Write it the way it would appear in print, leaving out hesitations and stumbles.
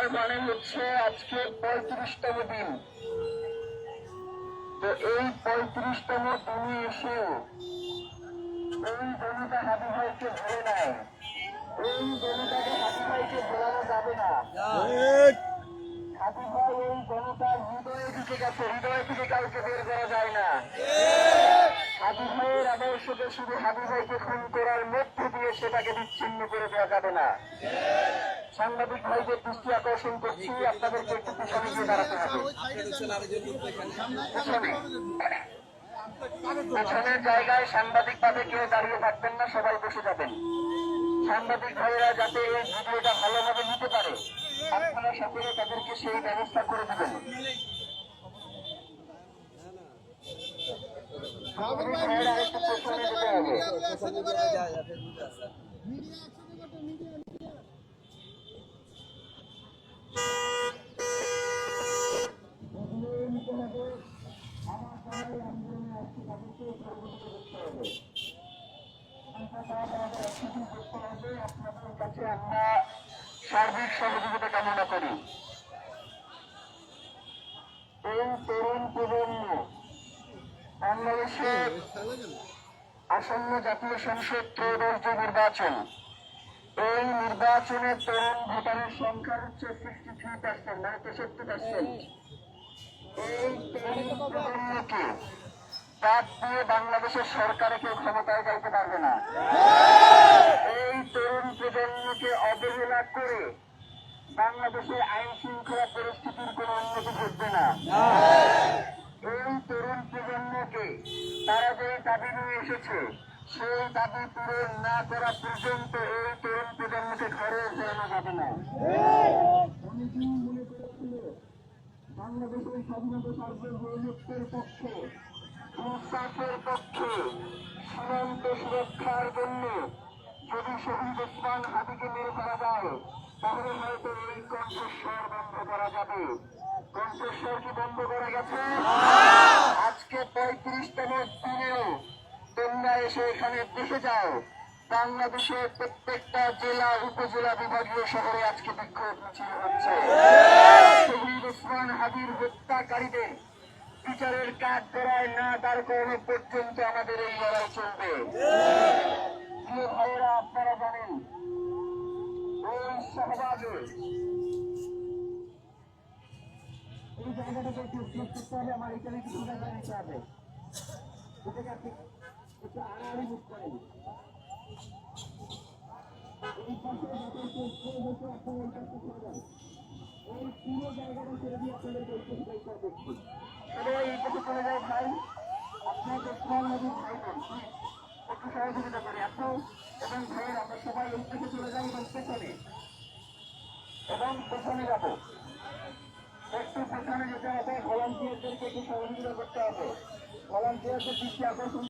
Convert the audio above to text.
তার মানে হচ্ছে আজকে 35তম দিন। তো এই 35তম দিনে এসে এই জনতা হাদি ভাইকে ভুলে নেয়, এই জনতাকে হাদি ভাইকে ভোলানো যাবে না। হাদি ভাই এই জনতার হৃদয়ে ঢুকে গেছে, হৃদয় থেকে কাউকে বের করা যায় না। হাদি ভাইয়ের আদর্শকে শুধু হাদি ভাইকে খুন করার মধ্যে দিয়ে সেটাকে বিচ্ছিন্ন করে দেওয়া যাবে না। সাংবাদিক ভাইদের দৃষ্টি আকর্ষণ করছি, আপনাদেরকে একটু পিছনে গিয়ে দাঁড়াতে হবে। পিছনের জায়গায় সাংবাদিক ভাবে কেউ দাঁড়িয়ে থাকবেন না, সবাই বসে যাবেন। সাংবাদিক ভাইয়েরা যাতে এই ভিডিওটা ভালোভাবে নিতে পারে, আপনারা সকলে তাদেরকে সেই ব্যবস্থা করে দেবেন। একটু পেছনে যেতে হবে। আপনাদের কাছে আমরা সার্বিক সহযোগিতা কামনা করি। এই তরুণ প্রজন্ম বাংলাদেশের আসন্ন জাতীয় সংসদ ত্রয়োদশ নির্বাচন, এই নির্বাচনের তরুণ ভোটারের সংখ্যা হচ্ছে 63%, মানে 63%। এই তরুণ প্রজন্মকে বাদ দিয়ে বাংলাদেশের সরকারে কেউ ক্ষমতায় যাইতে পারবে না। এই তরুণ প্রজন্মকে অবহেলা করে বাংলাদেশের আইন শৃঙ্খলা পরিস্থিতির কোন উন্নতি ঘটবে না। এই তরুণ প্রজন্মকে তারা যে দাবি নিয়ে এসেছে, সেই দাবি পূরণ না করা পর্যন্ত এই তরুণ প্রজন্মকে ঘরে ফেরানো যাবে না। অনেকেই মনে করেছিল বাংলাদেশের স্বাধীনতা সার্বভৌমত্বের পক্ষে, ইনসাফের পক্ষে, সীমান্ত সুরক্ষার জন্য যদি শহীদ ওসমান হাদিকে মেরে ফেলা যায়, তাহলে হয়তো এই কণ্ঠস্বর বন্ধ করা যাবে। কণ্ঠস্বর কি বন্ধ করা গেছে? আজকে 35তম দিনেও তোমরা এসে এখানে দেখে যাও, বাংলাদেশের প্রত্যেকটা জেলা, উপজেলা, বিভাগীয় শহরে আজকে বিক্ষোভ মিছিল হচ্ছে। শহীদ ওসমান হাদির হত্যাকারীদের বিচারের কাজ করায় না দাঁড় করানো পর্যন্ত আমাদের এই লড়াই চলবে। প্রিয় ভাইয়েরা, আপনারা জানেন এই শাহবাগে এই জায়গাটাকে একটু করতে হবে, আমার এখানে কিছু জায়গা নিতে হবে। একটু আড়াআড়ি বুঝ করেন। এই পাশে আপনারা এই কাজটা করে যান। এই পুরো জায়গাটা ছেড়ে দিয়ে আপনাদেরকে এই চেষ্টা করছি। সবাই এই পথে চলে যায় ভাই, আপনাদের স্মরণ নদীর ভাই বোন একটু সহযোগিতা করি। আপনি এবং ভাইয়ের আমরা সবাই এই পথে চলে যাই এবং পেছনে যাবো। একটু পেছনে যেতে হবে, ভলান্টিয়ারদেরকে একটু সহযোগিতা করতে হবে। ভলান্টিয়ারদের দৃষ্টি আকর্ষণ